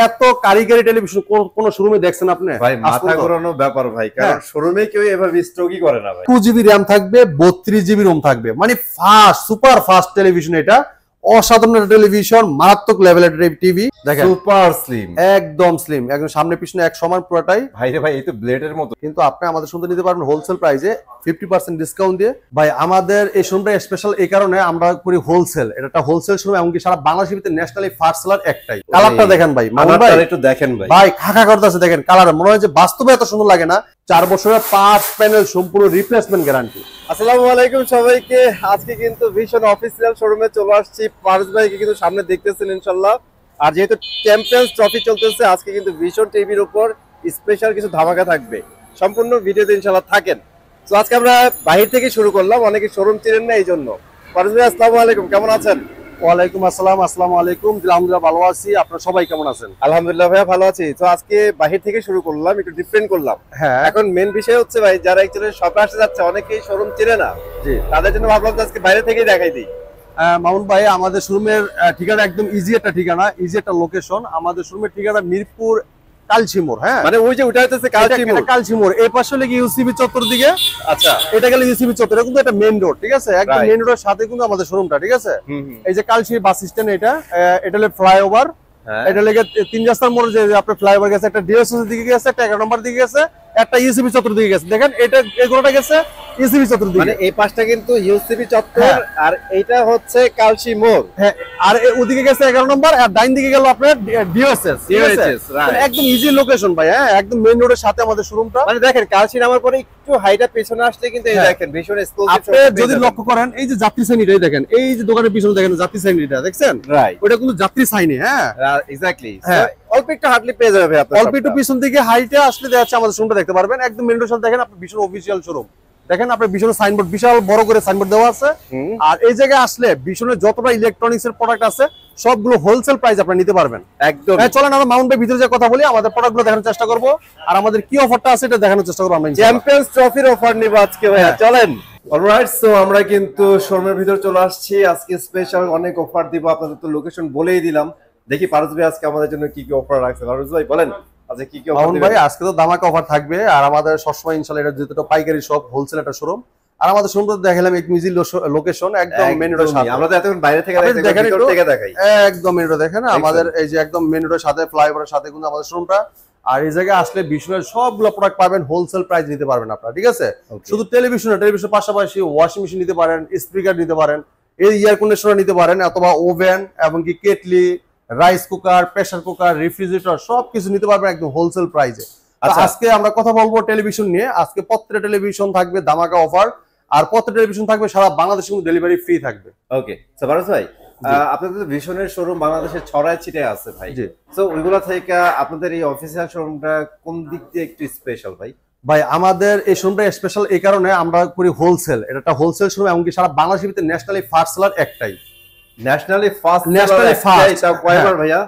এত কারিগরি টেলিভিশন কোন শোরুমে দেখছেন আপনি? ভাই মাথা ঘোরানো ব্যাপার ভাই, কারণ শোরুমে কেউ এভাবে স্টকই করে না ভাই। 2GB RAM থাকবে, 32GB ROM থাকবে, মানে ফাস্ট, সুপার ফাস্ট টেলিভিশন। এটা অসাধারণ টেলিভিশন, মারাত্মক লেভেলের টিভি। দেখেন সুপার স্লিম, একদম স্লিম, একদম সামনে পিছনে এক সমান পুরোটাই। ভাই রে ভাই, এই তো ব্লেডের মতো। কিন্তু আপনি আমাদের শুনতে নিতে পারবেন হোলসেল প্রাইসে 50% ডিসকাউন্ট দিয়ে। ভাই আমাদের এই শোরুমটা স্পেশাল এই কারণে, আমরা করি হোলসেল। এটা একটা হোলসেল শোরুম, এমনকি সারা বাংলাদেশের ভিতরে ন্যাশনালি ফার্স্ট সেলার একটাই। কালারটা দেখেন ভাই, ভাই একটু দেখেন ভাই, ভাই খাকা করতেছে দেখেন কালার, মনে হয় যে বাস্তবে এত সুন্দর লাগে না। 4 বছরের 5 প্যানেল সম্পূর্ণ রিপ্লেসমেন্ট গ্যারান্টি। আসসালামু আলাইকুম সবাইকে। আজকে কিন্তু ভিশন অফিসিয়াল শোরুমে চলে আসছি। পারস ভাইকে কিন্তু সামনে দেখতেছেন ইনশাআল্লাহ। আর যেহেতু চ্যাম্পিয়ন্স ট্রফি চলতেছে, আজকে কিন্তু ভিশন টিভির উপর স্পেশাল কিছু ধামাকা থাকবে। সম্পূর্ণ ভিডিওতে ইনশাআল্লাহ থাকেন। তো আজকে আমরা বাহির থেকে শুরু করলাম, অনেকে শোরুম চিনেন না, এই জন্য। পারস ভাই আসসালামু আলাইকুম, কেমন আছেন? ওয়ালাইকুম আসসালাম, আসসালামু আলাইকুম। আলহামদুলিল্লাহ ভালো আছি, আপনারা সবাই কেমন আছেন? আলহামদুলিল্লাহ ভাইয়া ভালো আছি। তো আজকে বাহির থেকে শুরু করলাম, একটু ডিফারেন্ট করলাম। হ্যাঁ, এখন মেন বিষয় হচ্ছে ভাই, যারা একচুয়ালি শপে আসতে যাচ্ছে, অনেকেই শোরুম চিনে না, জি, তাদের জন্য ভাবলাম যে আজকে বাইরে থেকেই দেখাই দিই। মামুন ভাই, আমাদের শোরুমের ঠিকানা একদম ইজি একটা ঠিকানা, ইজি একটা লোকেশন। আমাদের শোরুমের ঠিকানা মিরপুর কালচিমোড়। হ্যাঁ, মানে ওই যে ওটা হচ্ছে কালচিমোড়, এই পাশে হলে ইউসিবি চত্বর দিকে। আচ্ছা, এটা গেলে ইউসিবি চত্বর, এটা কিন্তু একটা মেইন রোড, ঠিক আছে? একদম মেইন রোডের সাথে কিন্তু আমাদের শোরুমটা, ঠিক আছে? এই যে কালচিনি বাস স্ট্যান্ড, এটা হলো ফ্লাইওভার। এটা লেগে 3 রাস্তার মোড়ে যে আপনার ফ্লাইওভার গেছে, একটা ডিএসএস দিকে গেছে, একটা 11 নম্বর দিকে গেছে, একটা ইউসিবি চত্বর দিকে গেছে। দেখেন এটা এগুলোটা গেছে ইউসিবি চত্বর দিকে, মানে এই পাশটা কিন্তু ইউসিবি চত্বর, আর এইটা হচ্ছে কালচি মোড়। হ্যাঁ, আর ওদিকে গেছে 11 নম্বর, আর ডাইন দিকে গেল আপনার ডিএসএস। একদম ইজি লোকেশন ভাই। হ্যাঁ, একদম মেইন রোডের সাথে আমাদের শোরুমটা। মানে দেখেন কালচি নামার পরে একটু হাইটা পেছনে আসলে কিন্তু এই দেখেন ভীষণ এক্সক্লুসিভ। আপনি যদি লক্ষ্য করেন, এই যে যাত্রী শ্রেণীটাই দেখেন, এই যে দোকানের পিছনে দেখেন যাত্রী শ্রেণীটা দেখছেন, রাইট, ওটা কিন্তু যাত্রী শ্রেণী। হ্যাঁ, এক্স্যাক্টলি। হ্যাঁ, অল্প একটু হার্ডলি পেয়ে যাবে আপনি, অল্প একটু পিছন দিকে হাইটে আসলে দেখা যাচ্ছে আমাদের শোরুমটা দেখতে পারবেন। একদম মেইন রোড দেখেন, আপনি ভীষণ অফিসিয়াল শোরুম দেখেন, আপনার ভীষণ সাইনবোর্ড, বিশাল বড় করে সাইনবোর্ড দেওয়া আছে। আর এই জায়গায় আসলে ভীষণের যতটা ইলেকট্রনিক্স এর প্রোডাক্ট আছে সবগুলো হোলসেল প্রাইস আপনারা নিতে পারবেন একদম। চলেন আমরা মাউন্ট ভাই ভিতরে যে কথা বলি, আমাদের প্রোডাক্টগুলো দেখানোর চেষ্টা করব, আর আমাদের কি অফারটা আছে এটা দেখানোর চেষ্টা করব আমরা। চ্যাম্পিয়ন্স ট্রফির অফার নিব আজকে ভাইয়া, চলেন। অলরাইট, সো আমরা কিন্তু শোরুমের ভিতর চলে আসছি। আজকে স্পেশাল অনেক অফার দিব, আপনাদের তো লোকেশন বলেই দিলাম। দেখি পারস ভাই আজকে আমাদের জন্য কি কি অফার রাখছে। পারস ভাই বলেন আজকে কি কি অফার দিবেন? ভাই আজকে তো ধামাকা অফার থাকবে, আর আমাদের সবসময় ইনশাআল্লাহ এটা যেটা পাইকারি শপ, হোলসেল একটা শোরুম। আর আমাদের শোরুমটা দেখালাম এক মিজি লোকেশন, একদম মেইন রোডের সাথে। আমরা তো এতক্ষণ বাইরে থেকে দেখেন, ভিতর থেকে দেখাই, একদম মেইন রোড দেখেন আমাদের, এই যে একদম মেইন রোডের সাথে ফ্লাইওভারের সাথে কিন্তু আমাদের শোরুমটা। আর এই জায়গায় আসলে বিশ্বয়ের সবগুলো প্রোডাক্ট পাবেন, হোলসেল প্রাইস নিতে পারবেন আপনারা, ঠিক আছে? শুধু টেলিভিশনের পাশাপাশি ওয়াশিং মেশিন নিতে পারেন, স্পিকার নিতে পারেন, এই এয়ার কন্ডিশনার নিতে পারেন, অথবা ওভেন এবং কি kettle, rice cooker, pressure cooker, refrigerator সবকিছু নিতে পারবেন একদম হোলসেল প্রাইসে। আজকে আমরা কথা বলবো টেলিভিশন নিয়ে। আজকে প্রত্যেকটা টেলিভিশন থাকবে ধামাকা অফার, আর প্রত্যেকটা টেলিভিশন থাকবে সারা বাংলাদেশে কিন্তু ডেলিভারি ফ্রি থাকবে। ওকে, সো পারস ভাই, আপনাদের ভিশনের শোরুম বাংলাদেশের ছড়ায় ছিটায় আছে ভাই। সো ওইগুলো থেকে আপনাদের এই অফিসিয়াল শোরুমটা কোন দিক দিয়ে একটু স্পেশাল ভাই? ভাই আমাদের এই শোরুমটা স্পেশাল এই কারণে, আমরা করি হোলসেল। এটা একটা হোলসেল শোরুম, এমনকি সারা বাংলাদেশের ভিতরে ন্যাশনালি ফার্স্ট সেলার একটাই। ন্যাশনালি ফার্স্ট কয়বার ভাইয়া?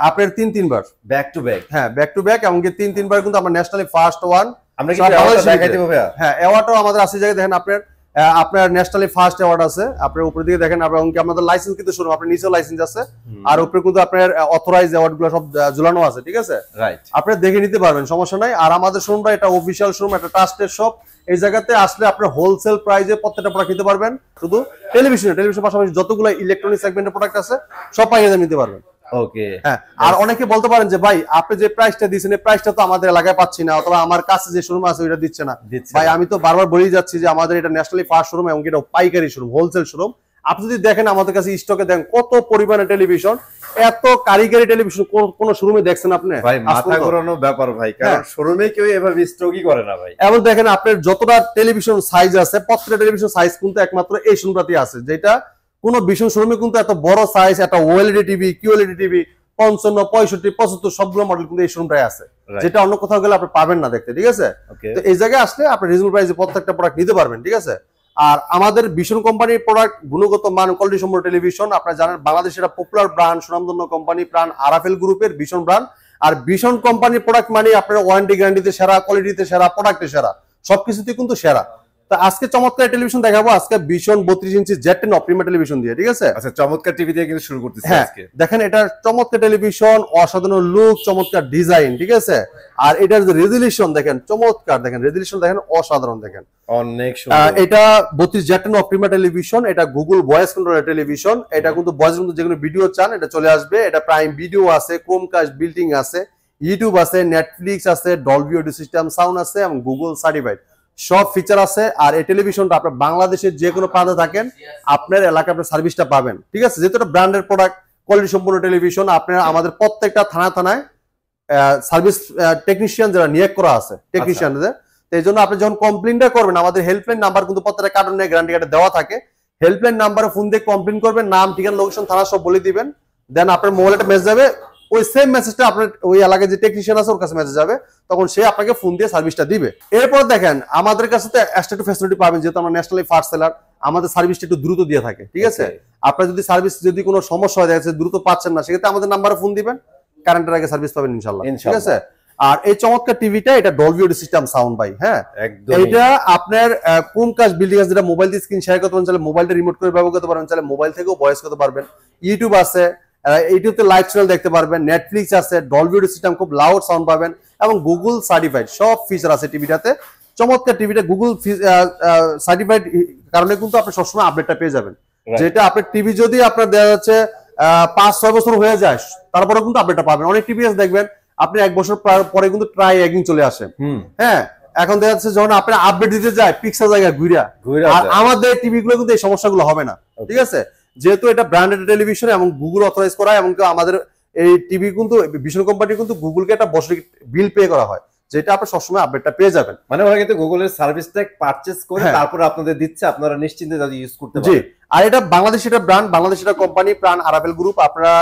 আপনার 3 বার ব্যাক টু ব্যাক। হ্যাঁ, ব্যাক টু ব্যাক, এমনকি 3 বার কিন্তু আমরা ন্যাশনালি ফার্স্ট ওয়ান। আমরা কি অ্যাওয়ার্ড দেখাই দেব ভাইয়া? হ্যাঁ, অ্যাওয়ার্ডও আমাদের আছে জায়গায় দেখেন, আপনার ন্যাশনালি ফার্স্ট অ্যাওয়ার্ড আছে। আপনার উপরের দিকে দেখেন, আমাদের লাইসেন্স কিন্তু শুরু, আপনার নিচেও লাইসেন্স আছে, আর উপরে কিন্তু আপনার অথরাইজ অ্যাওয়ার্ড গুলো সব ঝুলানো আছে, ঠিক আছে? রাইট, আপনারা দেখে নিতে পারবেন, সমস্যা নাই। আর আমাদের শোরুমটা এটা অফিসিয়াল শোরুম, একটা ট্রাস্টেড শপ। এই জায়গাতে আসলে আপনার হোলসেল প্রাইসে প্রত্যেকটা প্রোডাক্ট নিতে পারবেন। শুধু টেলিভিশন পাশাপাশি যতগুলো ইলেকট্রনিক সেগমেন্টের প্রোডাক্ট আছে সব পাইকারি নিতে পারবেন। ওকে, হ্যাঁ। আর অনেকে বলতে পারেন যে ভাই আপনি যে প্রাইসটা দিচ্ছেন, এই প্রাইসটা তো আমাদের এলাকায় পাচ্ছি না, অথবা আমার কাছে যে শোরুম আছে ওইটা দিচ্ছে না। ভাই আমি তো বারবার বলেই যাচ্ছি যে আমাদের এটা ন্যাশনালি ফার্স্ট শোরুম, এবং এটা পাইকারি শোরুম, হোলসেল শোরুম। আপনি যদি দেখেন আমাদের কাছে স্টকে দেখেন কত পরিমাণে টেলিভিশন, এত কারিগরি টেলিভিশন কোন শোরুমে দেখছেন আপনি? ভাই মাথা ঘোরানো ব্যাপার ভাই, কারণ শোরুমে কেউ এভাবে স্টকই করে না ভাই। এবং দেখেন আপনার যতটা টেলিভিশন সাইজ আছে, প্রত্যেকটা টেলিভিশন সাইজ কিন্তু একমাত্র এই শোরুমটাতেই আছে, যেটা কোনো ভীষণ শোরুমে কিন্তু এত বড় সাইজ, একটা ওএলইডি টিভি, কিউএলইডি টিভি 55, 65, 75 সবগুলো মডেল কিন্তু এই শোরুমটায় আছে, যেটা অন্য কোথাও গেলে আপনি পাবেন না দেখতে, ঠিক আছে? তো এই জায়গায় আসলে আপনি রিজনেবল প্রাইসে প্রত্যেকটা প্রোডাক্ট নিতে পারবেন, ঠিক আছে? আর আমাদের ভীষণ কোম্পানির প্রোডাক্ট, গুণগত মান, কোয়ালিটি সম্পন্ন টেলিভিশন। আপনারা জানেন বাংলাদেশের একটা পপুলার ব্র্যান্ড, সুনামধন্য কোম্পানি প্রাণ আরাফেল গ্রুপের ভীষণ ব্র্যান্ড। আর ভীষণ কোম্পানির প্রোডাক্ট মানে আপনার ওয়ারেন্টি গ্যারান্টিতে সেরা, কোয়ালিটিতে সেরা, প্রোডাক্টে সেরা, সবকিছুতে কিন্তু সেরা। তো আজকে চমৎকার টেলিভিশন দেখাবো, আজকে ভীষণ 32 ইঞ্চি Z10 অপটিমা টেলিভিশন দিয়ে, ঠিক আছে? আচ্ছা, চমৎকার টিভি দিয়ে কিন্তু শুরু করতেছি হ্যাঁ, আজকে। দেখেন এটা চমৎকার টেলিভিশন, অসাধারণ লুক, চমৎকার ডিজাইন, ঠিক আছে? আর এটার যে রেজুলেশন দেখেন, চমৎকার দেখেন, রেজুলেশন দেখেন অসাধারণ দেখেন, অনেক সুন্দর। এটা 32 Z10 অপটিমা টেলিভিশন, এটা গুগল ভয়েস কন্ট্রোলার টেলিভিশন, এটা কিন্তু ভয়েস মধ্যে যেকোনো ভিডিও চান এটা চলে আসবে, এটা প্রাইম ভিডিও আছে, ক্রোমকাস্ট বিল্ডিং আছে, ইউটিউব আছে, নেটফ্লিক্স আছে, ডলবি অডিও সিস্টেম সাউন্ড আছে এবং গুগল সার্টিফাইড সব ফিচার আছে। আর এই টেলিভিশনটা আপনার বাংলাদেশের যে কোনো প্রান্তে থাকেন আপনার এলাকায় আপনার সার্ভিসটা পাবেন, ঠিক আছে? যেহেতু এটা ব্র্যান্ডের প্রোডাক্ট, কোয়ালিটি সম্পূর্ণ টেলিভিশন, আপনার আমাদের প্রত্যেকটা থানায় সার্ভিস টেকনিশিয়ান যারা নিয়োগ করা আছে টেকনিশিয়ানদের, এই জন্য আপনি যখন কমপ্লেনটা করবেন আমাদের হেল্পলাইন নাম্বার কিন্তু প্রত্যেকটা কার্টুনে গ্যারান্টি কার্ডে দেওয়া থাকে, হেল্পলাইন নাম্বারে ফোন দিয়ে কমপ্লেন করবেন, নাম ঠিকানা লোকেশন থানা সব বলে দিবেন, দেন আপনার মোবাইলে একটা মেসেজ যাবে, ওই সেম মেসেজটা আপনার ওই এলাকায় যে টেকনিশিয়ান আছে ওর কাছে মেসেজ যাবে, তখন সে আপনাকে ফোন দিয়ে সার্ভিসটা দিবে। এরপর দেখেন আমাদের কাছে তো এক্সট্রা একটু ফ্যাসিলিটি পাবেন, যেহেতু আমরা ন্যাশনালি ফাস্ট সেলার, আমাদের সার্ভিসটা একটু দ্রুত দিয়ে থাকে, ঠিক আছে? আপনার যদি সার্ভিস যদি কোনো সমস্যা হয়ে যাচ্ছে, দ্রুত পাচ্ছেন না, সেক্ষেত্রে আমাদের নাম্বারে ফোন দিবেন, কারেন্টের আগে সার্ভিস পাবেন ইনশাআল্লাহ, ঠিক আছে? আর এই চমৎকার টিভিটা এটা ডলবি অডিও সিস্টেম সাউন্ড ভাই, হ্যাঁ এটা আপনার ক্রোমকাস্ট বিল্ডিং আছে, যেটা মোবাইল দিয়ে স্ক্রিন শেয়ার করতে পারেন, চাইলে মোবাইলটা রিমোট করে ব্যবহার করতে পারবেন, চাইলে মোবাইল থেকেও ভয়েস করতে পারবেন, ইউটিউব আছে, ইউটিউবতে লাইভ চ্যানেল দেখতে পারবেন, নেটফ্লিক্স আছে, ডলবি অডিও সিস্টেম খুব লাউড সাউন্ড পাবেন এবং গুগল সার্টিফাইড সব ফিচার আছে টিভিটাতে। চমৎকার টিভিটা গুগল সার্টিফাইড কারণে কিন্তু আপনি সবসময় আপডেটটা পেয়ে যাবেন, যেটা আপনার টিভি যদি আপনার দেওয়া যাচ্ছে 5-6 বছর হয়ে যায় তারপরে কিন্তু আপডেটটা পাবেন। অনেক টিভি দেখবেন আপনি 1 বছর পরে কিন্তু ট্রাই এগিং চলে আসে, হ্যাঁ এখন দেখা যাচ্ছে যখন আপনি আপডেট দিতে যায় পিক্সেল জায়গায় ঘুরা, আর আমাদের টিভি গুলো কিন্তু এই সমস্যাগুলো হবে না, ঠিক আছে? যেহেতু এটা ব্র্যান্ডেড টেলিভিশন এবং গুগল অথরাইজ করা, এবং আমাদের এই টিভি কিন্তু ভীষণ কোম্পানি কিন্তু গুগলকে একটা বছরিক বিল পে করা হয়, যেটা আপনি সবসময় আপডেটটা পেয়ে যাবেন। মানে ওরা কিন্তু গুগলের সার্ভিসটা পারচেজ করে তারপর আপনাদের দিচ্ছে, আপনারা নিশ্চিন্তে ইউজ করতে পারবেন। জি, আর এটা বাংলাদেশের একটা ব্র্যান্ড, বাংলাদেশের একটা কোম্পানি প্রাণ আরাবেল গ্রুপ, আপনারা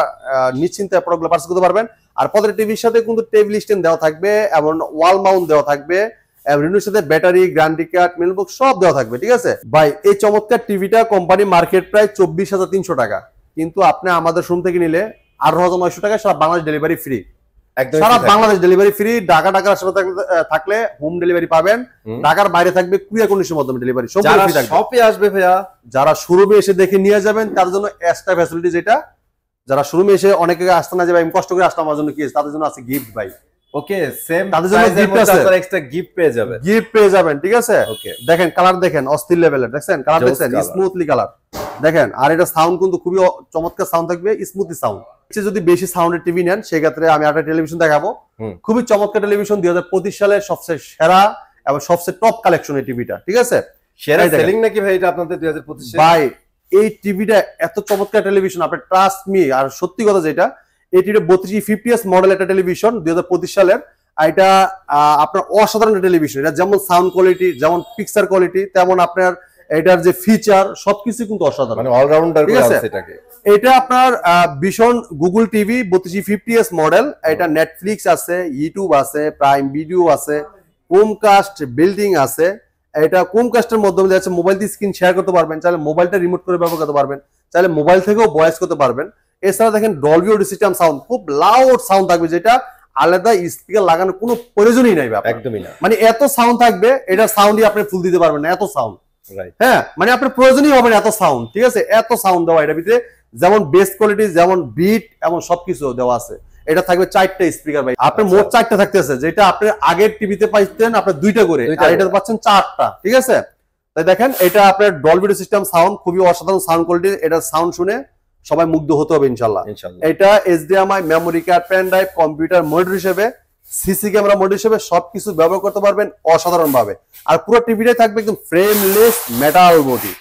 নিশ্চিন্তে প্রোডাক্টগুলো পারচেজ করতে পারবেন। আর প্রত্যেকটা টিভির সাথে কিন্তু টেবিল স্ট্যান্ড দেওয়া থাকবে এবং ওয়াল মাউন্ট দেওয়া থাকবে, রিনোর সাথে battery, guarantee card, mail box সব দেওয়া থাকবে, ঠিক আছে ভাই? এই চমৎকার টিভিটা কোম্পানি মার্কেট প্রায় 24,300 টাকা, কিন্তু আপনি আমাদের শোরুম থেকে নিলে 18,900 টাকা, সারা বাংলাদেশ ডেলিভারি ফ্রি, সারা বাংলাদেশ ডেলিভারি ফ্রি। ঢাকার আশেপাশে থাকলে হোম ডেলিভারি পাবেন, ঢাকার বাইরে থাকবে কুরিয়ার কন্ডিশনের মাধ্যমে ডেলিভারি, সব ফ্রি থাকবে। শপে আসবে ভাইয়া, যারা শোরুমে এসে দেখে নিয়ে যাবেন তার জন্য এক্সট্রা ফ্যাসিলিটি, যেটা যারা শোরুমে এসে অনেকে আসতে না যে ভাই আমি কষ্ট করে আসলাম আমার জন্য কি আছে, তাদের জন্য আছে গিফট ভাই। ওকে, সেম তাদের জন্য গিফট আছে, আপনারা এক্সট্রা গিফট পেয়ে যাবেন, গিফট পেয়ে যাবেন, ঠিক আছে? দেখেন কালার দেখেন অস্থির লেভেলের, দেখছেন কালার, দেখছেন স্মুথলি কালার দেখেন। আর এটা সাউন্ড কিন্তু খুবই চমৎকার সাউন্ড থাকবে, স্মুথলি সাউন্ড। যদি বেশি সাউন্ডের টিভি নেন সেক্ষেত্রে আমি একটা টেলিভিশন দেখাবো, খুবই চমৎকার টেলিভিশন, 2025 সালের সবচেয়ে সেরা এবং সবচেয়ে টপ কালেকশনের টিভিটা, ঠিক আছে? সেরা সেলিং নাকি ভাই এটা আপনাদের 2025 ভাই এই টিভিটা এত চমৎকার টেলিভিশন, আপনি ট্রাস্ট মি। আর সত্যি কথা যেটা, এই টিভিটা 32 মডেল একটা টেলিভিশন 2025 সালের, এটা আপনার অসাধারণ টেলিভিশন। এটা যেমন সাউন্ড কোয়ালিটি, যেমন পিকচার কোয়ালিটি, তেমন আপনার এটার যে ফিচার সবকিছু কিন্তু অসাধারণ, মানে অলরাউন্ডার করে আছে এটাকে। এটা আপনার ভীষণ গুগল টিভি 3250s মডেল, এটা নেটফ্লিক্স আছে, ইউটিউব আছে, প্রাইম ভিডিও আছে, ক্রোমকাস্ট বিল্ডিং আছে। এটা ক্রোমকাস্টের মাধ্যমে যাচ্ছে মোবাইল দিয়ে স্ক্রিন শেয়ার করতে পারবেন, চাইলে মোবাইলটা রিমোট করে ব্যবহার করতে পারবেন, চাইলে মোবাইল থেকেও ভয়েস করতে পারবেন। এছাড়া দেখেন ডলবি অডিও সিস্টেম সাউন্ড, খুব লাউড সাউন্ড থাকবে, যেটা আলাদা স্পিকার লাগানোর কোনো প্রয়োজনই নাই, একদমই না। মানে এত সাউন্ড থাকবে, এটা সাউন্ডই আপনি ফুল দিতে পারবেন না, এত সাউন্ড। হ্যাঁ, মানে আপনার প্রয়োজনই হবে না এত সাউন্ড, ঠিক আছে? এত সাউন্ড দেওয়া এটার ভিতরে, যেমন বেস কোয়ালিটি, যেমন বিট এবং সবকিছু দেওয়া আছে। এটা থাকবে 4টা স্পিকার ভাই, আপনার মোট 4টা থাকতেছে, যেটা আপনি আগের টিভিতে পাইতেন আপনার 2টা করে, আর এটা পাচ্ছেন 4টা, ঠিক আছে? তাই দেখেন এটা আপনার ডলবি অডিও সিস্টেম সাউন্ড, খুবই অসাধারণ সাউন্ড কোয়ালিটি। এটা সাউন্ড শুনে সবাই মুগ্ধ হতে হবে ইনশাআল্লাহ। এটা HDMI, memory card, pen drive, computer monitor হিসেবে, সিসি ক্যামেরা মনিটর হিসেবে সবকিছু ব্যবহার করতে পারবেন অসাধারণ ভাবে। আর পুরো টিভিটাই থাকবে একদম ফ্রেমলেস মেটাল বডি,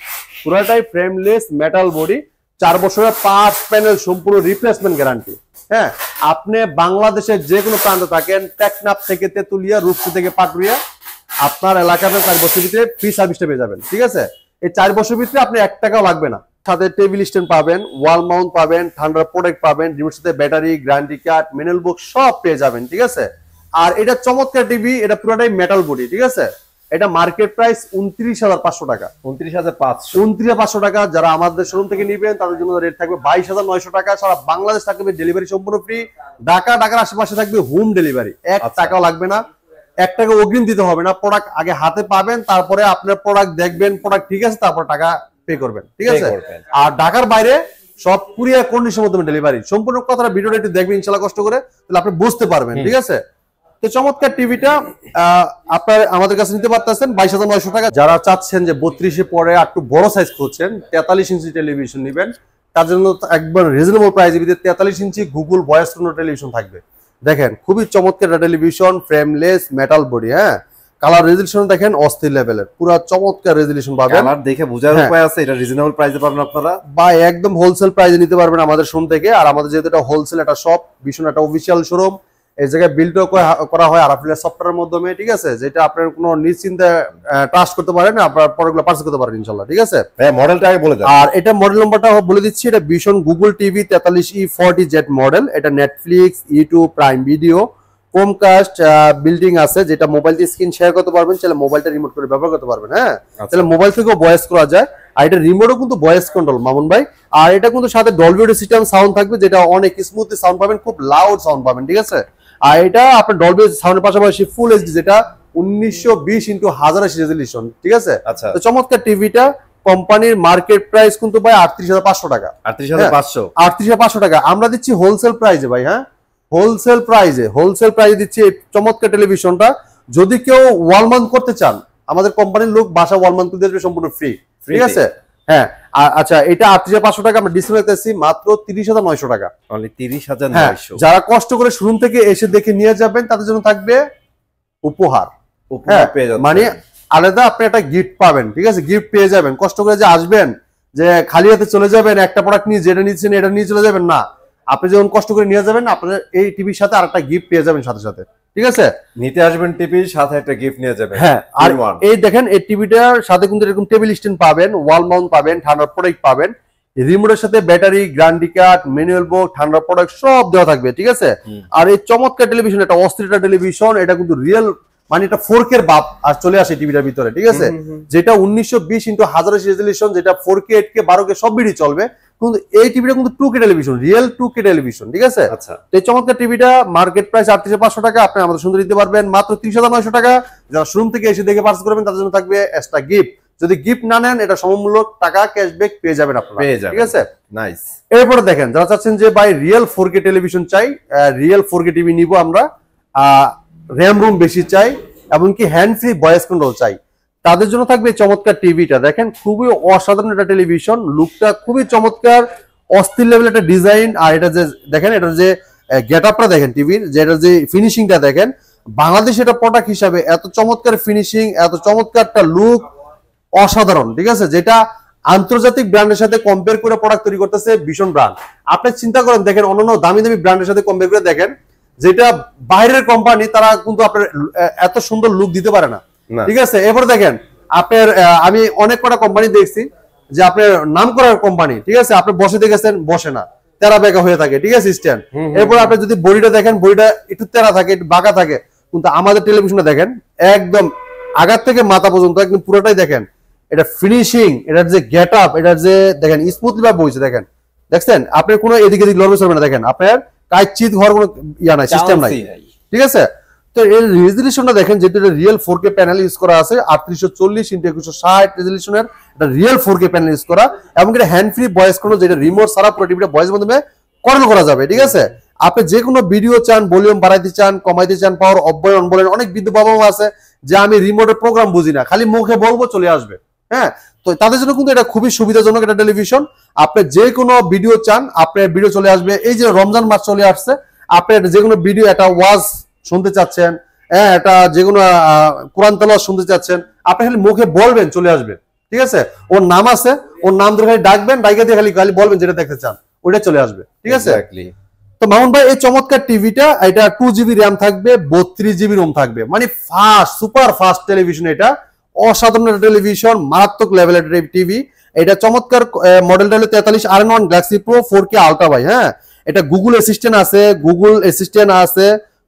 পুরোটাই ফ্রেমলেস মেটাল বডি, 4 বছরের 5 প্যানেল সম্পূর্ণ রিপ্লেসমেন্ট গ্যারান্টি। হ্যাঁ, আপনি বাংলাদেশের যে কোনো প্রান্তে থাকেন, টেকনাফ থেকে তেতুলিয়া, রূপসী থেকে পাটুরিয়া, আপনার এলাকাতে 4 বছরের ভিতরে ফ্রি সার্ভিসটা পেয়ে যাবেন, ঠিক আছে? এই 4 বছরের ভিতরে আপনি 1 টাকাও লাগবে না। সাথে টেবিল স্ট্যান্ড পাবেন, ওয়াল মাউন্ট পাবেন, ঠান্ডার প্রোডাক্ট পাবেন, রিমোট সাথে battery, guarantee card, manual box সব পেয়ে যাবেন, ঠিক আছে? আর এটা চমৎকার টিভি, এটা পুরোটাই মেটাল বডি, ঠিক আছে? এটা মার্কেট প্রাইস 29,500 টাকা, 29,500 টাকা। যারা আমাদের শোরুম থেকে নিবেন তাদের জন্য রেট থাকবে 22,900 টাকা। সারা বাংলাদেশ থাকবে ডেলিভারি সম্পূর্ণ ফ্রি, ঢাকার আশেপাশে থাকবে হোম ডেলিভারি, 1 টাকাও লাগবে না। 1 টাকা অগ্রিম দিতে হবে না, প্রোডাক্ট আগে হাতে পাবেন, তারপরে আপনার প্রোডাক্ট দেখবেন, প্রোডাক্ট ঠিক আছে, তারপর টাকা পে করবেন, ঠিক আছে। আর ঢাকার বাইরে সব কুরিয়ার কন্ডিশনের মাধ্যমে ডেলিভারি। সম্পূর্ণ কথাটা ভিডিওটা একটু দেখবেন ইনশাআল্লাহ কষ্ট করে, তাহলে আপনি বুঝতে পারবেন, ঠিক আছে। তো চমৎকার টিভিটা আপনার আমাদের কাছে নিতে পারতেছেন 22,900 টাকা। যারা চাচ্ছেন যে 32-এ পরে একটু বড় সাইজ খুঁজছেন, 43 ইঞ্চি টেলিভিশন নেবেন, তার জন্য একবার রিজনেবল প্রাইসের ভিতরে 43 ইঞ্চি গুগল ভয়েস কন্ট্রোল টেলিভিশন থাকবে। দেখেন খুবই চমৎকার টেলিভিশন, ফ্রেমলেস মেটাল বডি, হ্যাঁ, কালার রেজোলিউশন দেখেন অস্থির লেভেলের, পুরো চমৎকার রেজোলিউশন পাবেন। কালার দেখে বোঝার উপায় আছে, এটা রিজনেবল প্রাইসে পাবেন আপনারা, বা একদম হোলসেল প্রাইসে নিতে পারবেন আমাদের শোরুম থেকে। আর আমাদের যেহেতু এটা হোলসেল একটা শপ, ভীষণ একটা অফিসিয়াল শোরুম, এই জায়গায় বিল্ডও করা হয় আরাফিলের সফটওয়্যারের মাধ্যমে, ঠিক আছে, যেটা আপনার কোনো নিশ্চিন্তে ট্রাস্ট করতে পারেন, আপনার প্রোডাক্টগুলো পারচেজ করতে পারেন ইনশাআল্লাহ, ঠিক আছে। হ্যাঁ, মডেলটা আগে বলে দেন। আর এটা মডেল নাম্বারটা বলে দিচ্ছি, এটা vision Google TV 43E40Z model. এটা Netflix, YouTube, Prime video, Chromecast building আছে, যেটা মোবাইল দিয়ে স্ক্রিন শেয়ার করতে পারবেন, চাইলে মোবাইলটা রিমোট করে ব্যবহার করতে পারবেন, হ্যাঁ, তাহলে মোবাইল থেকেও ভয়েস করা যায়। আর এটা রিমোটও কিন্তু ভয়েস কন্ট্রোল মামুন ভাই। আর এটা কিন্তু সাথে ডলবি অডিও সিস্টেম সাউন্ড থাকবে, যেটা অনেক স্মুথলি সাউন্ড পাবেন, খুব লাউড সাউন্ড পাবেন, ঠিক আছে। আর এটা আপনার ডলবি সাউন্ডের পাশাপাশি ফুল এইচডি, যেটা 1920x1080 রেজোলিউশন, ঠিক আছে। তো চমৎকার টিভিটা কোম্পানির মার্কেট প্রাইস কিন্তু ভাই 38,500 টাকা। 38,500 টাকা আমরা দিচ্ছি হোলসেল প্রাইসে ভাই, হ্যাঁ, হোলসেল প্রাইজে দিচ্ছি এই চমৎকার টেলিভিশনটা। যদি কেউ ওয়াল মাউন্ট করতে চান, আমাদের কোম্পানির লোক বাসা ওয়াল মাউন্ট করে দেবে সম্পূর্ণ ফ্রি, ঠিক আছে। হ্যাঁ, আচ্ছা, এটা 38,500 টাকা আমরা ডিসপ্লে করতেছি মাত্র 30,900 টাকা, অনলি 30,900। যারা কষ্ট করে শোরুম থেকে এসে দেখে নিয়ে যাবেন, তাদের জন্য থাকবে উপহার, মানে আলাদা আপনি একটা গিফট পাবেন, ঠিক আছে, গিফট পেয়ে যাবেন। কষ্ট করে যে আসবেন, যে খালি হাতে চলে যাবেন, একটা প্রোডাক্ট নিয়ে যেটা নিচ্ছেন এটা নিয়ে চলে যাবেন না, আপনি যখন কষ্ট করে নিয়ে যাবেন, আপনার এই টিভির সাথে আরেকটা গিফট পেয়ে যাবেন সাথে সাথে, ঠিক আছে। নিতে আসবেন টিভির সাথে একটা গিফট নিয়ে যাবেন, হ্যাঁ। আর এই দেখেন এই টিভিটার সাথে কিন্তু এরকম টেবিল স্ট্যান্ড পাবেন, ওয়াল মাউন্ট পাবেন, ঠান্ডা প্রোডাক্ট পাবেন, রিমোটের সাথে battery, guarantee card, manual board, ঠান্ডা প্রোডাক্ট সব দেওয়া থাকবে, ঠিক আছে। আর এই চমৎকার টেলিভিশন, এটা অস্থির টেলিভিশন, এটা কিন্তু রিয়েল, মানে এটা 4K এর বাপ আর চলে আসে টিভিটার ভিতরে, ঠিক আছে, যেটা 1920x1080 রেজোলিউশন, যেটা 4K 8K 12K সব ভিডিও চলবে। কিন্তু এই টিভিটা কিন্তু 2K television, real 2K television, ঠিক আছে। আচ্ছা, এই চমৎকার টিভিটা মার্কেট প্রাইস 38,500 টাকা, আপনি আমাদের সুন্দর দিতে পারবেন মাত্র 30,900 টাকা। যারা শোরুম থেকে এসে দেখে পারচেজ করবেন, তাদের জন্য থাকবে এক্সট্রা গিফট। যদি গিফট না নেন, এটা সমমূল্য টাকা ক্যাশব্যাক পেয়ে যাবেন আপনারা, ঠিক আছে। নাইস। এরপরে দেখেন, যারা চাচ্ছেন যে ভাই রিয়েল 4K টেলিভিশন চাই, রিয়েল 4K টিভি নিব আমরা, র্যাম রুম বেশি চাই, এমনকি হ্যান্ড ফ্রি ভয়েস কন্ট্রোল চাই, তাদের জন্য থাকবে চমৎকার টিভিটা। দেখেন খুবই অসাধারণ একটা টেলিভিশন, লুকটা খুবই চমৎকার, অস্থির লেভেল একটা ডিজাইন। আর এটা যে দেখেন, এটার যে গেট আপটা দেখেন টিভির, যে এটার যে ফিনিশিংটা দেখেন, বাংলাদেশ এটা প্রোডাক্ট হিসাবে এত চমৎকার ফিনিশিং, এত চমৎকার একটা লুক, অসাধারণ, ঠিক আছে, যেটা আন্তর্জাতিক ব্র্যান্ডের সাথে কম্পেয়ার করে প্রোডাক্ট তৈরি করতেছে ভীষণ ব্র্যান্ড। আপনি চিন্তা করেন, দেখেন অন্যান্য দামি দামি ব্র্যান্ডের সাথে কম্পেয়ার করে দেখেন, যেটা বাইরের কোম্পানি, তারা কিন্তু আপনার এত সুন্দর লুক দিতে পারে না, ঠিক আছে। এরপর দেখেন আপনার, আমি অনেক কটা কোম্পানি দেখছি যে আপনার নাম করার কোম্পানি, ঠিক আছে, আপনি বসে দেখেছেন, বসে না, তেরা বেঁকা হয়ে থাকে, ঠিক আছে, স্ট্যান্ড। এরপর আপনি যদি বডিটা দেখেন, বডিটা একটু তেরা থাকে, একটু বাঁকা থাকে। কিন্তু আমাদের টেলিভিশনটা দেখেন, একদম আগার থেকে মাথা পর্যন্ত একদম পুরোটাই দেখেন, এটা ফিনিশিং, এটার যে গেট আপ, এটার যে দেখেন স্মুথলি ভাবে বইছে, দেখেন, দেখছেন আপনার কোনো এদিকে এদিকে লড়বে চলবে না, দেখেন আপনার কাইচিত হওয়ার কোনো ইয়া নাই, সিস্টেম নাই, ঠিক আছে। তো এর রেজোলিউশনটা দেখেন, যেটা রিয়েল 4K প্যানেল ইউজ করা আছে, 3840x2160 রেজোলিউশনের এটা রিয়েল 4K প্যানেল ইউজ করা, এবং এটা হ্যান্ড ফ্রি ভয়েস কন্ট্রোল, যেটা রিমোট ছাড়া পুরো টিভিটা ভয়েসের মাধ্যমে কন্ট্রোল করা যাবে, ঠিক আছে। আপনি যে কোনো ভিডিও চান, ভলিউম বাড়াইতে চান, কমাইতে চান, পাওয়ার অফ বলেন অন বলেন, অনেক বৃদ্ধ বাবা মা আছে যে আমি রিমোটের প্রোগ্রাম বুঝি না, খালি মুখে বলবো চলে আসবে, হ্যাঁ, তো তাদের জন্য কিন্তু এটা খুবই সুবিধাজনক একটা টেলিভিশন। আপনি যে কোনো ভিডিও চান, আপনার ভিডিও চলে আসবে। এই যে রমজান মাস চলে আসছে, আপনি যে কোনো ভিডিও, একটা ওয়াজ শুনতে চাচ্ছেন, হ্যাঁ, এটা যে কোনো কোরআন তেলাওয়াত শুনতে চাচ্ছেন, আপনি খালি মুখে বলবেন চলে আসবে, ঠিক আছে। ওর নাম আছে, ওর নাম ধরে খালি ডাকবেন, ডাইকে দিয়ে খালি বলবেন যেটা দেখতে চান, ওইটা চলে আসবে, ঠিক আছে। তো মামুন ভাই, এই চমৎকার টিভিটা, এটা 2GB র্যাম থাকবে, 32GB রোম থাকবে, মানে ফাস্ট, সুপার ফাস্ট টেলিভিশন। এটা অসাধারণ টেলিভিশন, মারাত্মক লেভেলের টিভি। এটা চমৎকার মডেলটা হলো 43R1 Galaxy pro 4K ultra ভাই, হ্যাঁ। এটা গুগল অ্যাসিস্ট্যান্ট আছে,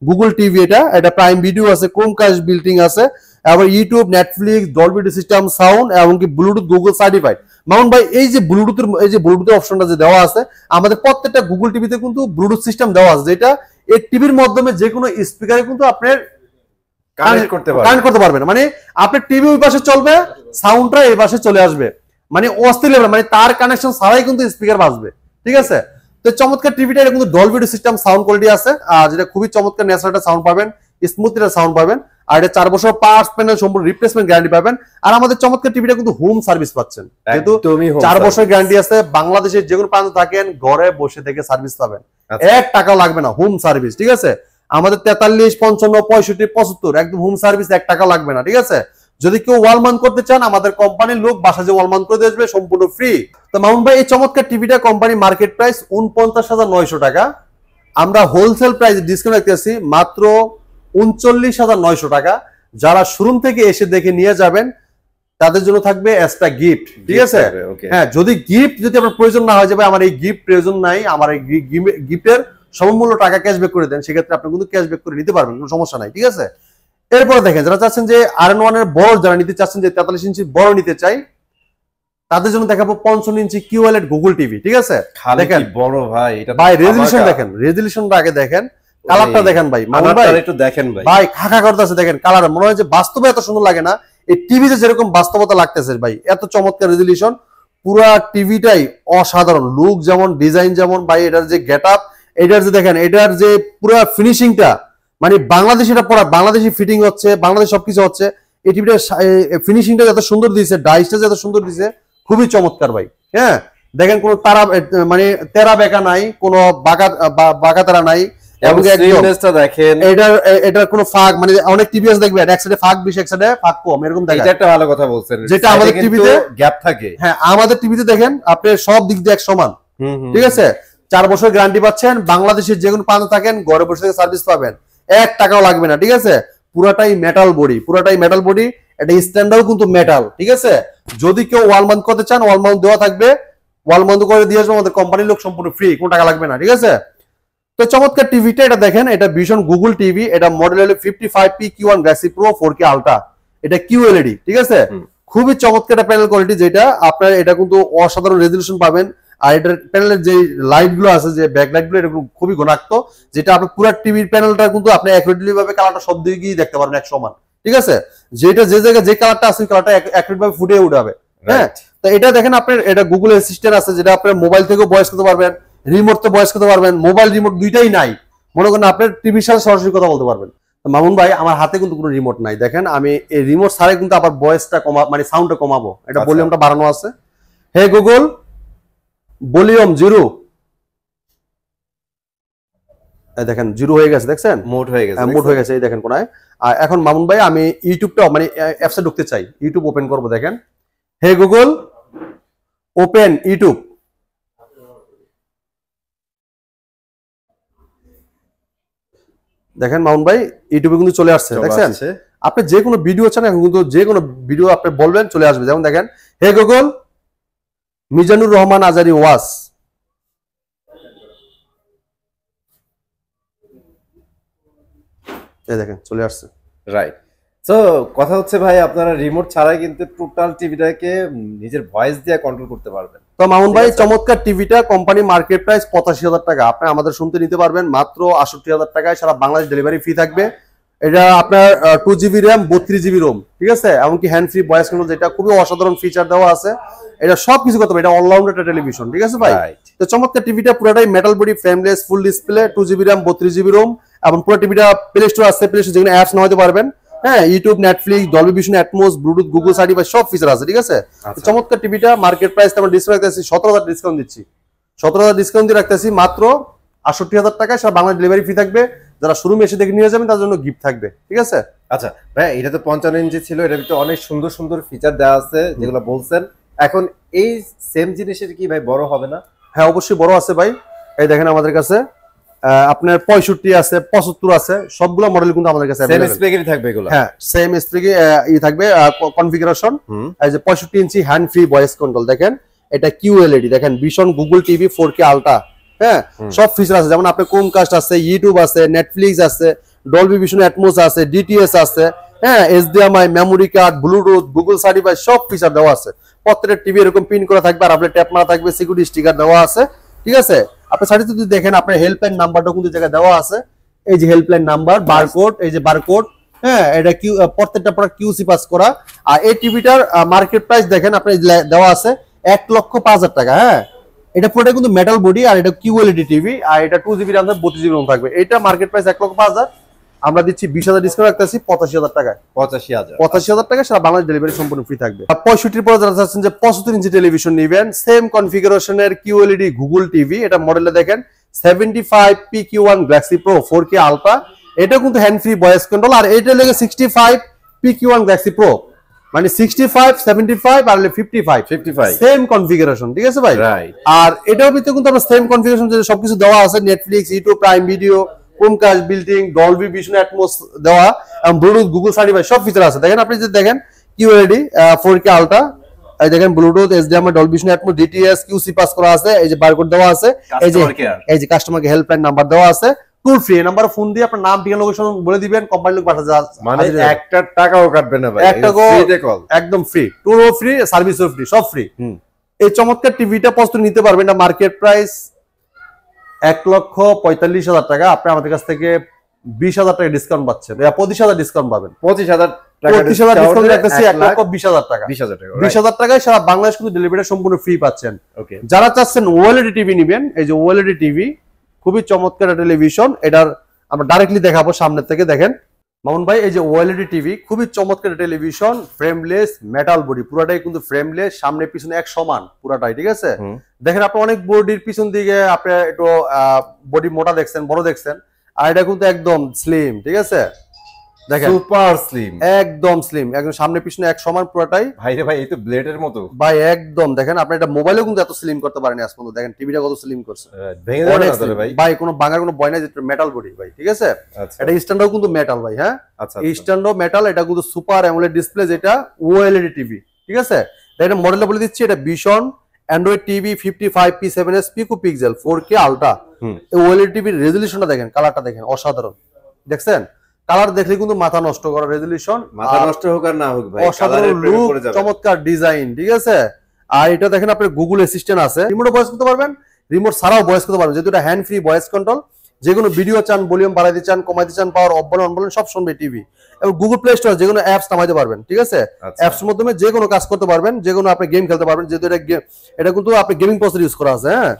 গুগল টিভি, এটা প্রাইম ভিডিও আছে, ক্রোমকাস্ট বিল্ডিং আছে, আবার YouTube, Netflix, Dolby system sound, এবং কি ব্লুটুথ গুগল সার্টিফাইড। মামুন ভাই, এই যে ব্লুটুথের অপশনটা যে দেওয়া আছে, আমাদের প্রত্যেকটা গুগল টিভিতে কিন্তু ব্লুটুথ সিস্টেম দেওয়া আছে, যেটা এই টিভির মাধ্যমে যে কোনো স্পিকারে কিন্তু আপনার কানেক্ট করতে পারবেন, মানে আপনার টিভি ওই পাশে চলবে, সাউন্ডটা এই পাশে চলে আসবে, মানে অস্থির লেভেল, মানে তার কানেকশন ছাড়াই কিন্তু স্পিকার বাজবে, ঠিক আছে। তো চমৎকার টিভিটা, এটা কিন্তু ডলবি সিস্টেম সাউন্ড কোয়ালিটি আছে, আর যেটা খুবই চমৎকার ন্যাচারাল সাউন্ড পাবেন, স্মুথ সাউন্ড পাবেন, আর এটা 4 বছর পার্টস প্যানেল সম্পূর্ণ রিপ্লেসমেন্ট গ্যারান্টি পাবেন। আর আমাদের চমৎকার টিভিটা কিন্তু হোম সার্ভিস পাচ্ছেন, যেহেতু 4 বছর গ্যারান্টি আছে, বাংলাদেশের যে কোনো প্রান্ত থাকেন ঘরে বসে থেকে সার্ভিস পাবেন, 1 টাকা লাগবে না, হোম সার্ভিস, ঠিক আছে। আমাদের 43, 55, 65, 75 একদম হোম সার্ভিস, 1 টাকা লাগবে না, ঠিক আছে। যদি কেউ ওয়াল মাউন্ট করতে চান, আমাদের কোম্পানির লোক বাসা যে ওয়াল মাউন্ট করে দিয়ে আসবে, সম্পূর্ণ ফ্রি। তো মামুন ভাই, এই চমৎকার টিভিটা কোম্পানি মার্কেট প্রাইস 49,900 টাকা, আমরা হোলসেল প্রাইস ডিসকাউন্ট রাখতেছি মাত্র 39,900 টাকা। যারা শোরুম থেকে এসে দেখে নিয়ে যাবেন তাদের জন্য থাকবে এক্সট্রা গিফট, ঠিক আছে। হ্যাঁ, যদি গিফট যদি আপনার প্রয়োজন না হয়, যাবে আমার এই গিফট প্রয়োজন নাই, আমার এই গিফটের সমমূল্য টাকা ক্যাশব্যাক করে দেন, সেক্ষেত্রে আপনি কিন্তু ক্যাশব্যাক করে নিতে পারবেন, কোনো সমস্যা নাই, ঠিক আছে। এরপরে দেখেন, যারা চাচ্ছেন যে RN1 এর বড়, যারা নিতে চাচ্ছেন যে 43 ইঞ্চি বড় নিতে চাই, তাদের জন্য দেখাবো 55 ইঞ্চি QLED গুগল টিভি, ঠিক আছে। দেখেন বড় ভাই, এটা ভাই রেজোলিউশন দেখেন, রেজোলিউশনটা আগে দেখেন, কালারটা দেখেন ভাই, মামুন ভাই একটু দেখেন ভাই, ভাই খাখা করতেছে, দেখেন কালার, মনে হয় যে বাস্তবে এত সুন্দর লাগে না, এই টিভিতে যেরকম বাস্তবতা লাগতেছে ভাই, এত চমৎকার রেজোলিউশন, পুরা টিভিটাই অসাধারণ, লুক যেমন, ডিজাইন যেমন, ভাই এটার যে গেটআপ, এটার যে দেখেন, এটার যে পুরো ফিনিশিংটা, মানে বাংলাদেশি, এটা পুরো বাংলাদেশি ফিটিং হচ্ছে, বাংলাদেশ সবকিছু হচ্ছে, এই টিভিটার ফিনিশিংটা যত সুন্দর দিয়েছে, ডাইসটা যত সুন্দর দিয়েছে, খুবই চমৎকার ভাই। হ্যাঁ, দেখেন কোনো তারা, মানে তেরা বেকা নাই, কোনো বাঁকা তারা নাই, এবং দেখেন এটার কোনো ফাঁক, মানে অনেক টিভি আছে দেখবেন এক সাইডে ফাঁক বেশি, এক সাইডে ফাঁক কম, এরকম দেখেন, এটা একটা ভালো কথা বলছেন, যেটা আমাদের টিভিতে গ্যাপ থাকে। হ্যাঁ, আমাদের টিভিতে দেখেন আপনি সব দিক দিয়ে এক সমান, ঠিক আছে। 4 বছর গ্যারান্টি পাচ্ছেন, বাংলাদেশের যে কোনো প্রান্তে থাকেন ঘরে বসে থেকে সার্ভিস পাবেন, 1 টাকাও লাগবে না, ঠিক আছে। পুরাটাই মেটাল বডি, এটা স্ট্যান্ডাও কিন্তু মেটাল, ঠিক আছে। যদি কেউ ওয়াল মাউন্ট করতে চান, ওয়াল মাউন্ট দেওয়া থাকবে, ওয়াল মাউন্ট করে দিয়ে আসবে, আমাদের কোম্পানির লোক, সম্পূর্ণ ফ্রি, কোনো টাকা লাগবে না, ঠিক আছে। তো চমৎকার টিভিটা, এটা দেখেন, এটা ভীষণ গুগল টিভি, এটা মডেল হলো 55P Q1 Galaxy Pro 4K Ultra, এটা QLED, ঠিক আছে। খুবই চমৎকার একটা প্যানেল কোয়ালিটি, যেটা আপনার এটা কিন্তু অসাধারণ রেজোলিউশন পাবেন, আর এটার প্যানেলের যে লাইট গুলো আছে, যে ব্যাক লাইট গুলো, এটা খুবই ঘনাক্ত, যেটা আপনার পুরো টিভির প্যানেলটা কিন্তু আপনি অ্যাকুরেটলি ভাবে কালারটা সব দিকে দেখতে পারবেন এক সমান, ঠিক আছে। যেটা যে জায়গায় যে কালারটা আছে, কালারটা অ্যাকুরেট ভাবে ফুটে উঠাবে। হ্যাঁ, তো এটা দেখেন, আপনার এটা গুগল অ্যাসিস্ট্যান্ট আছে, যেটা আপনার মোবাইল থেকেও ভয়েস করতে পারবেন, রিমোট তো ভয়েস করতে পারবেন, মোবাইল রিমোট দুইটাই নাই, মনে করেন আপনার টিভির সাথে সরাসরি কথা বলতে পারবেন। মামুন ভাই, আমার হাতে কিন্তু কোনো রিমোট নাই, দেখেন আমি এই রিমোট ছাড়াই কিন্তু আবার ভয়েসটা মানে সাউন্ডটা কমাবো, এটা ভলিউমটা বাড়ানো আছে। হে গুগল, ভলিউম 0, এই দেখেন 0 হয়ে গেছে, দেখছেন মোড হয়ে গেছে, এই দেখেন কোনায়। আর এখন মামুন ভাই, আমি ইউটিউবটা মানে অ্যাপসে ঢুকতে চাই, ইউটিউব ওপেন করব, দেখেন, হে গুগল ওপেন ইউটিউব, দেখেন মামুন ভাই ইউটিউবে কিন্তু চলে আসছে, দেখছেন। আপনি যে কোনো ভিডিও চান, এখন কিন্তু যে কোনো ভিডিও আপনি বলবেন চলে আসবে, যেমন দেখেন, হে গুগল মিজানুর রহমান আজারি ওয়াস, এই দেখেন চলে আসছে, রাইট। তো কথা হচ্ছে ভাই, আপনারা রিমোট ছাড়াই কিন্তু টোটাল টিভিটাকে নিজের ভয়েস দিয়ে কন্ট্রোল করতে পারবেন। তো মামুন ভাই, চমৎকার টিভিটা কোম্পানি মার্কেট প্রাইস 85,000 টাকা, আপনি আমাদের শুনতে নিতে পারবেন মাত্র 68,000 টাকায়, সারা বাংলাদেশ ডেলিভারি ফ্রি থাকবে। এটা আপনার 2GB র্যাম, 32GB রোম, ঠিক আছে, এমনকি হ্যান্ড ফ্রি ভয়েস কন্ট্রোল, যেটা খুবই অসাধারণ ফিচার দেওয়া আছে, এটা সবকিছু করতে পারে, এটা অলরাউন্ডার একটা টেলিভিশন, ঠিক আছে ভাই। তো চমৎকার টিভিটা পুরোটাই metal body, frameless, full display, 2GB RAM, 32GB ROM, এবং পুরো টিভিটা প্লে স্টোর আছে, প্লে স্টোর যেখানে অ্যাপস নামাতে পারবেন, হ্যাঁ, YouTube, Netflix, Dolby Vision, Atmos, Bluetooth, Google certify সব ফিচার আছে, ঠিক আছে। চমৎকার টিভিটা মার্কেট প্রাইস আমরা ডিসকাউন্ট রাখতেছি 17,000 ডিসকাউন্ট দিচ্ছি, 17,000 ডিসকাউন্ট দিয়ে রাখতেছি মাত্র 68,000 টাকায়, সারা বাংলা ডেলিভারি ফ্রি থাকবে, যারা শোরুমে এসে দেখে নিয়ে যাবেন তার জন্য গিফট থাকবে, ঠিক আছে। আচ্ছা ভাই, এটা তো 55 ইঞ্চি ছিল, এটার ভিতরে অনেক সুন্দর সুন্দর ফিচার দেওয়া আছে যেগুলো বলছেন, এখন এই সেম জিনিসের কি ভাই বড় হবে না? হ্যাঁ, অবশ্যই বড় আছে ভাই, এই দেখেন আমাদের কাছে আপনার 65 আছে, 75 আছে, সবগুলো মডেল কিন্তু আমাদের কাছে সেম স্পেকেরই থাকবে এগুলো। হ্যাঁ, সেম স্পেকে থাকবে কনফিগারেশন, এই যে 65 ইঞ্চি হ্যান্ড ফ্রি ভয়েস কন্ট্রোল, দেখেন এটা QLED, দেখেন ভীষণ গুগল টিভি 4K আলট্রা, হ্যাঁ, সব ফিচার আছে, যেমন আপনার ক্রোমকাস্ট আছে, ইউটিউব আছে, নেটফ্লিক্স আছে, ডলবি ভিশন, অ্যাটমোস আছে, DTS আছে, হ্যাঁ, HDMI, memory card, Bluetooth, Google certify সব ফিচার দেওয়া আছে। প্রত্যেকটা টিভি এরকম পিন করা থাকবে, আর আপনার ট্যাপ মারা থাকবে, সিকিউরিটি স্টিকার দেওয়া আছে, ঠিক আছে। আপনার সাইডে যদি দেখেন, আপনার হেল্পলাইন নাম্বারটা কিন্তু জায়গায় দেওয়া আছে, এই যে হেল্পলাইন নাম্বার, বারকোড, এই যে বারকোড, হ্যাঁ এটা প্রত্যেকটা প্রোডাক্ট কিউসি পাস করা। আর এই টিভিটার মার্কেট প্রাইস দেখেন আপনি দেওয়া আছে 1,05,000 টাকা। হ্যাঁ এটা পুরোটা কিন্তু মেটাল বডি, আর এটা কিউএলইডি টিভি, আর এটা 2 জিবি র্যাম 32 জিবি রোম থাকবে। এটা মার্কেট প্রাইস 1,05,000, আমরা দিচ্ছি 20,000 ডিসকাউন্ট রাখতেছি 85,000 টাকায়। 85,000 টাকা সারা বাংলাদেশ ডেলিভারি সম্পূর্ণ ফ্রি থাকবে। 65 পরে যারা চাচ্ছেন যে 75 ইঞ্চি টেলিভিশন নেবেন, সেম কনফিগারেশনের কিউএলইডি গুগল টিভি, এটা মডেলে দেখেন 75 PQ1 Galaxy Pro 4K ultra, এটা কিন্তু হ্যান্ড ফ্রি ভয়েস কন্ট্রোল। আর এটা লেগে 65 PQ1 Galaxy Pro, মানে 65, 75 আর 55 সেম কনফিগারেশন, ঠিক আছে ভাই? আর এটার ভিতরে কিন্তু আমরা সেম কনফিগারেশন যে সবকিছু দেওয়া আছে, Netflix, YouTube, Prime video, Chromecast, building, Dolby vision, atoms দেওয়া, ব্লুটুথ, গুগল সার্টিফাই সব ফিচার আছে। দেখেন আপনি যদি দেখেন কিউএলইডি 4K আলট্রা, এই দেখেন Bluetooth, HDMI, Dolby vision, atoms, DTS, QC pass করা আছে, এই যে বারকোড দেওয়া আছে, এই যে কাস্টমারকে হেল্পলাইন নাম্বার দেওয়া আছে, টুল ফ্রি। এই নাম্বারে ফোন দিয়ে আপনার নাম, ঠিকানা, লোকেশন বলে দিবেন, কোম্পানির লোক পাঠা যায়, মানে 1 টাকাও কাটবে না ভাই, একদম ফ্রি, টুলও ফ্রি, সার্ভিসও ফ্রি, সব ফ্রি। এই চমৎকার টিভিটা পছন্দ নিতে পারবেন না, মার্কেট প্রাইস 1,45,000 টাকা, আপনি আমাদের কাছ থেকে 20,000 টাকা ডিসকাউন্ট পাচ্ছেন, 25,000 ডিসকাউন্ট পাবেন। 25,000 ডিসকাউন্ট রাখতেছি 1,20,000 টাকা। 20,000 টাকায় সারা বাংলাদেশ কিন্তু ডেলিভারি সম্পূর্ণ ফ্রি পাচ্ছেন। যারা চাচ্ছেন ওএলইডি টিভি নেবেন, এই যে ওএলইডি টিভি খুবই চমৎকার টেলিভিশন, এটার আমরা ডাইরেক্টলি দেখাবো সামনের থেকে। দেখেন মামুন ভাই, এই যে ওএলইডি টিভি খুবই চমৎকার টেলিভিশন, ফ্রেমলেস, মেটাল বডি, পুরাটাই কিন্তু ফ্রেমলেস, সামনে পিছনে এক সমান পুরাটাই, ঠিক আছে? দেখেন আপনি অনেক বডির পিছন দিকে আপনি একটু বডি মোটা দেখছেন, বড় দেখছেন, আর এটা কিন্তু একদম স্লিম, ঠিক আছে? দেখেন সুপার স্লিম, একদম স্লিম, একদম সামনে পিছনে এক সমান পুরাটাই। ভাই রে ভাই, এই তো ব্লেডের মতো ভাই, একদম। দেখেন আপনি এটা মোবাইলেও কিন্তু এত স্লিম করতে পারেনি আজ পর্যন্ত, দেখেন টিভিটা কত স্লিম করছে, ভেঙে যাবে না তো ভাই? ভাই কোনো ভাঙার কোনো ভয় নাই, যে মেটাল বডি ভাই, ঠিক আছে? এটা স্ট্যান্ডও কিন্তু মেটাল ভাই। হ্যাঁ এই স্ট্যান্ডও মেটাল, এটা কিন্তু সুপার অ্যামোলেড ডিসপ্লে, যেটা ওএলইডি টিভি, ঠিক আছে? এটা মডেলটা বলে দিচ্ছি, এটা ভিশন অ্যান্ড্রয়েড টিভি 55P7s পিকো পিক্সেল 4K আলট্রা। এই ওএলইডি টিভির রেজোলিউশনটা দেখেন, কালারটা দেখেন, অসাধারণ। দেখছেন কালার দেখলে কিন্তু মাথা নষ্ট করা রেজোলিউশন, মাথা নষ্ট হোক আর না হোক ভাই, অসাধারণ লুক, চমৎকার ডিজাইন, ঠিক আছে? আর এটা দেখেন আপনার গুগল অ্যাসিস্ট্যান্ট আছে, রিমোট ভয়েস করতে পারবেন, রিমোট ছাড়াও ভয়েস করতে পারবেন, যেহেতু এটা হ্যান্ড ফ্রি ভয়েস কন্ট্রোল। যে কোনো ভিডিও চান, ভলিউম বাড়াইতে চান, কমাইতে চান, পাওয়ার অফ বলেন অন বলেন সব শুনবে টিভি। এবং গুগল প্লে স্টোর যে কোনো অ্যাপস নামাইতে পারবেন, ঠিক আছে? অ্যাপস এর মাধ্যমে যে কোনো কাজ করতে পারবেন, যে কোনো আপনি গেম খেলতে পারবেন, যেহেতু এটা কিন্তু আপনি গেমিং প্রসেসর ইউজ করা আছে। হ্যাঁ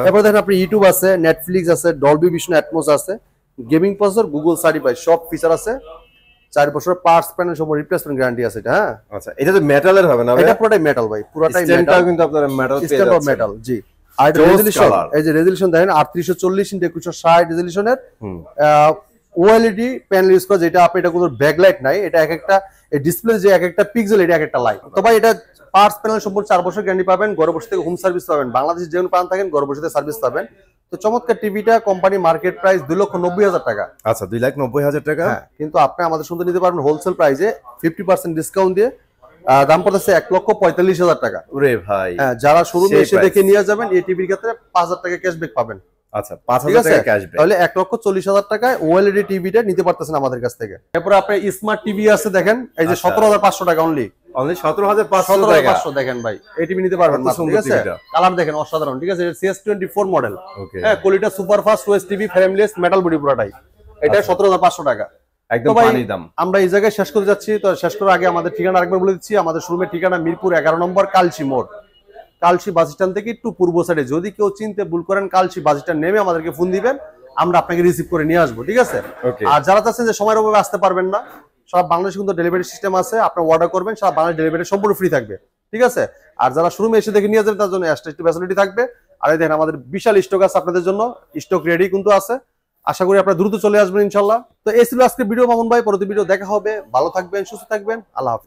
এরপর দেখেন আপনি ইউটিউব আছে, নেটফ্লিক্স আছে, ডলবি ভিশন, অ্যাটমস আছে, গেমিং প্রসেসর, গুগল সার্টিফাই সব ফিচার আছে। 4 বছরের পার্টস প্যানেল সব রিপ্লেসমেন্ট গ্যারান্টি আছে এটা। হ্যাঁ আচ্ছা, এটা তো মেটালের হবে না ভাই? এটা পুরোটাই মেটাল ভাই, পুরোটাই মেটাল, কিন্তু আপনারা মেটাল পেয়ে যাচ্ছেন, মেটাল। জি। আর রেজোলিউশন, এই যে রেজোলিউশন দেখেন 3840x2160 রেজোলিউশনের ওএলইডি প্যানেল ইউজ করা, যেটা আপনি এটা কোনো ব্যাকলাইট নাই, এটা এক একটা ডিসপ্লে যে এক একটা পিক্সেল, এটা এক একটা লাইট। তো ভাই এটা পার্টস প্যানেল সম্পূর্ণ 4 বছর গ্যারান্টি পাবেন, ঘরে বসে থেকে হোম সার্ভিস পাবেন, বাংলাদেশে যে কোনো প্রান্ত থাকেন ঘরে বসে থেকে সার্ভিস পাবেন। তো চমৎকার টিভিটা কোম্পানি মার্কেট প্রাইস 2,90,000 টাকা। আচ্ছা 2,90,000 টাকা। হ্যাঁ কিন্তু আপনি আমাদের সঙ্গে নিতে পারবেন হোলসেল প্রাইসে 50% ডিসকাউন্ট দিয়ে, দাম পড়তেছে 1,45,000 টাকা। ওরে ভাই, হ্যাঁ যারা শোরুমে এসে দেখে নিয়ে যাবেন, এই টিভির ক্ষেত্রে 5,000 টাকা ক্যাশব্যাক পাবেন। আচ্ছা 5,000 টাকা ক্যাশব্যাক, তাহলে 1,40,000 টাকায় ওএলইডি টিভিটা নিতে পারতেছেন আমাদের কাছ থেকে। এরপরে আপনি স্মার্ট টিভি আছে দেখেন, এই যে 17,500 টাকা অনলি 17,500 দেখেন ভাই, এই টিভি নিতে পারবেন, ঠিক আছে? কালার দেখেন অসাধারণ, ঠিক আছে? CS24 মডেল, হ্যাঁ quality super fast OS TV, frameless, metal body পুরোটাই, এটা 17,500 টাকা একদম পানি দাম। আমরা এই জায়গায় শেষ করে যাচ্ছি, তো শেষ করার আগে আমাদের ঠিকানা আরেকবার বলে দিচ্ছি। আমাদের শোরুমের ঠিকানা মিরপুর 11 নম্বর কালচি মোড়, কালচি বাস স্ট্যান্ড থেকে একটু পূর্ব সাইডে। যদি কেউ চিনতে ভুল করেন, কালচি বাস স্ট্যান্ড নেমে আমাদেরকে ফোন দিবেন, আমরা আপনাকে রিসিভ করে নিয়ে আসবো, ঠিক আছে? আর যারা চাচ্ছেন যে সময়ের অভাবে আসতে পারবেন না, সব বাংলাদেশে কিন্তু ডেলিভারি সিস্টেম আছে, আপনি অর্ডার করবেন, সব বাংলাদেশ ডেলিভারি সম্পূর্ণ ফ্রি থাকবে, ঠিক আছে? আর যারা শোরুমে এসে দেখে নিয়ে যাবেন, তার জন্য এক্সট্রা একটু ফ্যাসিলিটি থাকবে। আর এই দেখেন আমাদের বিশাল স্টক আছে আপনাদের জন্য, স্টক রেডি কিন্তু আছে, আশা করি আপনারা দ্রুত চলে আসবেন ইনশাল্লাহ। তো এই ছিল আজকে ভিডিও মামুন ভাই, পরবর্তী ভিডিও দেখা হবে, ভালো থাকবেন, সুস্থ থাকবেন, আল্লাহ হাফেজ।